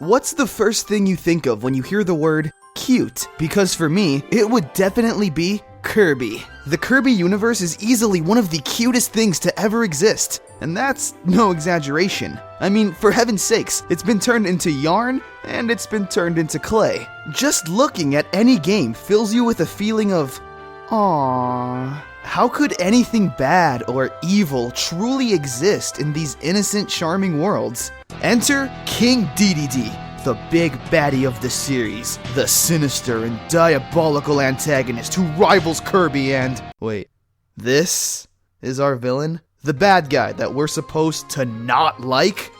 What's the first thing you think of when you hear the word cute? Because for me, it would definitely be Kirby. The Kirby universe is easily one of the cutest things to ever exist, and that's no exaggeration. I mean, for heaven's sakes, it's been turned into yarn, and it's been turned into clay. Just looking at any game fills you with a feeling of, aww. How could anything bad or evil truly exist in these innocent, charming worlds? Enter King Dedede, the big baddie of the series, the sinister and diabolical antagonist who rivals Kirby and... Wait, this is our villain? The bad guy that we're supposed to not like?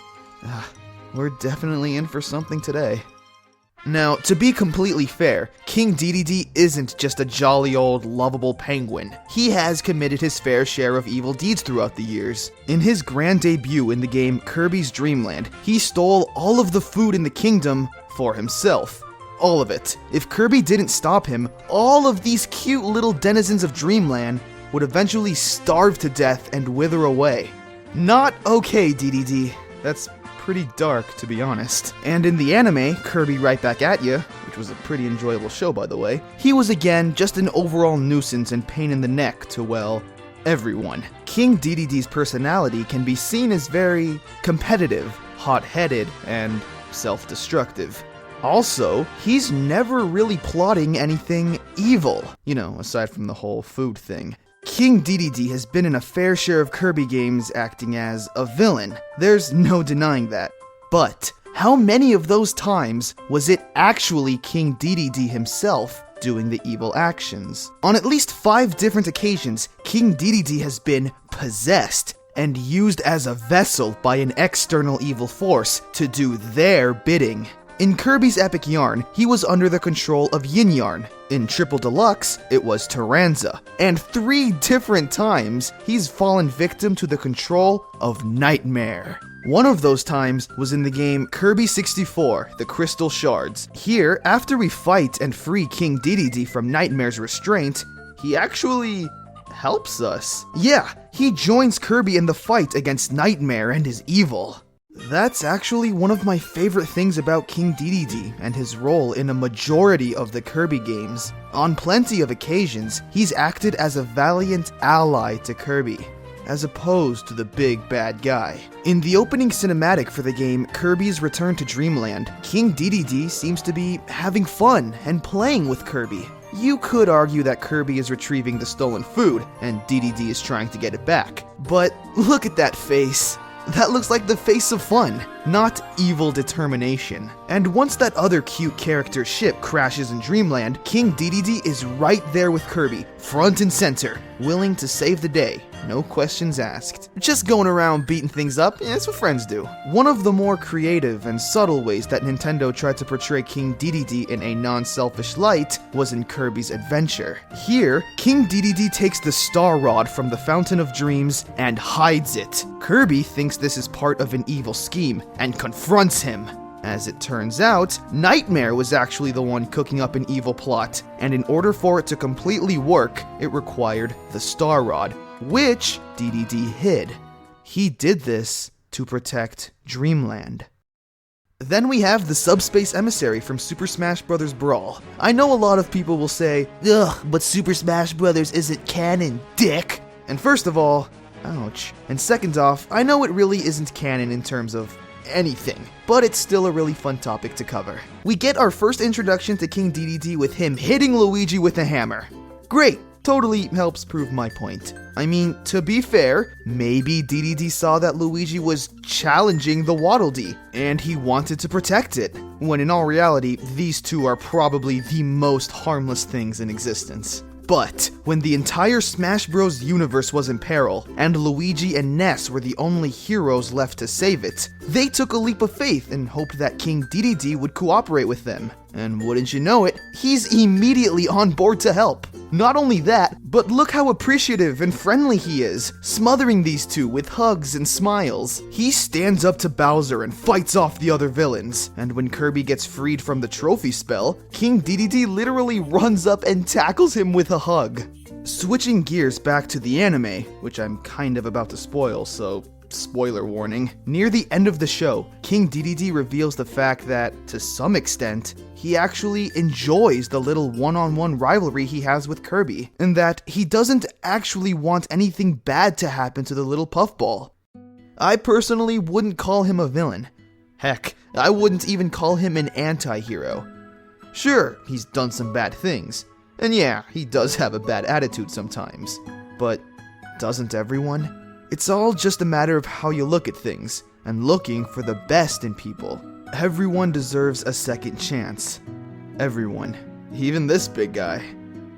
We're definitely in for something today. Now, to be completely fair, King Dedede isn't just a jolly old lovable penguin. He has committed his fair share of evil deeds throughout the years. In his grand debut in the game Kirby's Dream Land, he stole all of the food in the kingdom for himself. All of it. If Kirby didn't stop him, all of these cute little denizens of Dreamland would eventually starve to death and wither away. Not okay, Dedede. That's pretty dark, to be honest. And in the anime, Kirby Right Back at Ya, which was a pretty enjoyable show by the way, he was again just an overall nuisance and pain in the neck to, well, everyone. King Dedede's personality can be seen as very competitive, hot-headed, and self-destructive. Also, he's never really plotting anything evil, aside from the whole food thing. King Dedede has been in a fair share of Kirby games acting as a villain. There's no denying that. But how many of those times was it actually King Dedede himself doing the evil actions? On at least 5 different occasions, King Dedede has been possessed and used as a vessel by an external evil force to do their bidding. In Kirby's Epic Yarn, he was under the control of Yin Yarn. In Triple Deluxe, it was Taranza. And 3 different times, he's fallen victim to the control of Nightmare. One of those times was in the game Kirby 64, The Crystal Shards. Here, after we fight and free King Dedede from Nightmare's restraint, he actually helps us. Yeah, he joins Kirby in the fight against Nightmare and his evil. That's actually one of my favorite things about King Dedede and his role in a majority of the Kirby games. On plenty of occasions, he's acted as a valiant ally to Kirby, as opposed to the big bad guy. In the opening cinematic for the game Kirby's Return to Dreamland, King Dedede seems to be having fun and playing with Kirby. You could argue that Kirby is retrieving the stolen food, and Dedede is trying to get it back. But look at that face. That looks like the face of fun, not evil determination. And once that other cute character's ship crashes in Dreamland, King Dedede is right there with Kirby, front and center, willing to save the day, no questions asked. Just going around beating things up, that's what friends do. One of the more creative and subtle ways that Nintendo tried to portray King Dedede in a non-selfish light was in Kirby's Adventure. Here, King Dedede takes the Star Rod from the Fountain of Dreams and hides it. Kirby thinks this is part of an evil scheme and confronts him. As it turns out, Nightmare was actually the one cooking up an evil plot, and in order for it to completely work, it required the Star Rod, which Dedede hid. He did this to protect Dreamland. Then we have the Subspace Emissary from Super Smash Bros. Brawl. I know a lot of people will say, ugh, but Super Smash Bros. Isn't canon, dick! And first of all, ouch. And second off, I know it really isn't canon in terms of anything, but it's still a really fun topic to cover. We get our first introduction to King Dedede with him hitting Luigi with a hammer. Great! Totally helps prove my point. I mean, to be fair, maybe Dedede saw that Luigi was challenging the Waddle Dee, and he wanted to protect it, when in all reality, these two are probably the most harmless things in existence. But when the entire Smash Bros. Universe was in peril, and Luigi and Ness were the only heroes left to save it, they took a leap of faith and hoped that King Dedede would cooperate with them. And wouldn't you know it, he's immediately on board to help. Not only that, but look how appreciative and friendly he is, smothering these two with hugs and smiles. He stands up to Bowser and fights off the other villains, and when Kirby gets freed from the trophy spell, King Dedede literally runs up and tackles him with a hug. Switching gears back to the anime, which I'm kind of about to spoil, so spoiler warning. Near the end of the show, King Dedede reveals the fact that, to some extent, he actually enjoys the little one-on-one rivalry he has with Kirby, and that he doesn't actually want anything bad to happen to the little puffball. I personally wouldn't call him a villain. Heck, I wouldn't even call him an anti-hero. Sure, he's done some bad things, and yeah, he does have a bad attitude sometimes, but doesn't everyone? It's all just a matter of how you look at things, and looking for the best in people. Everyone deserves a second chance. Everyone. Even this big guy.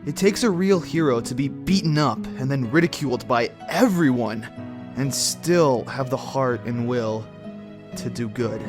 It takes a real hero to be beaten up and then ridiculed by everyone, and still have the heart and will to do good.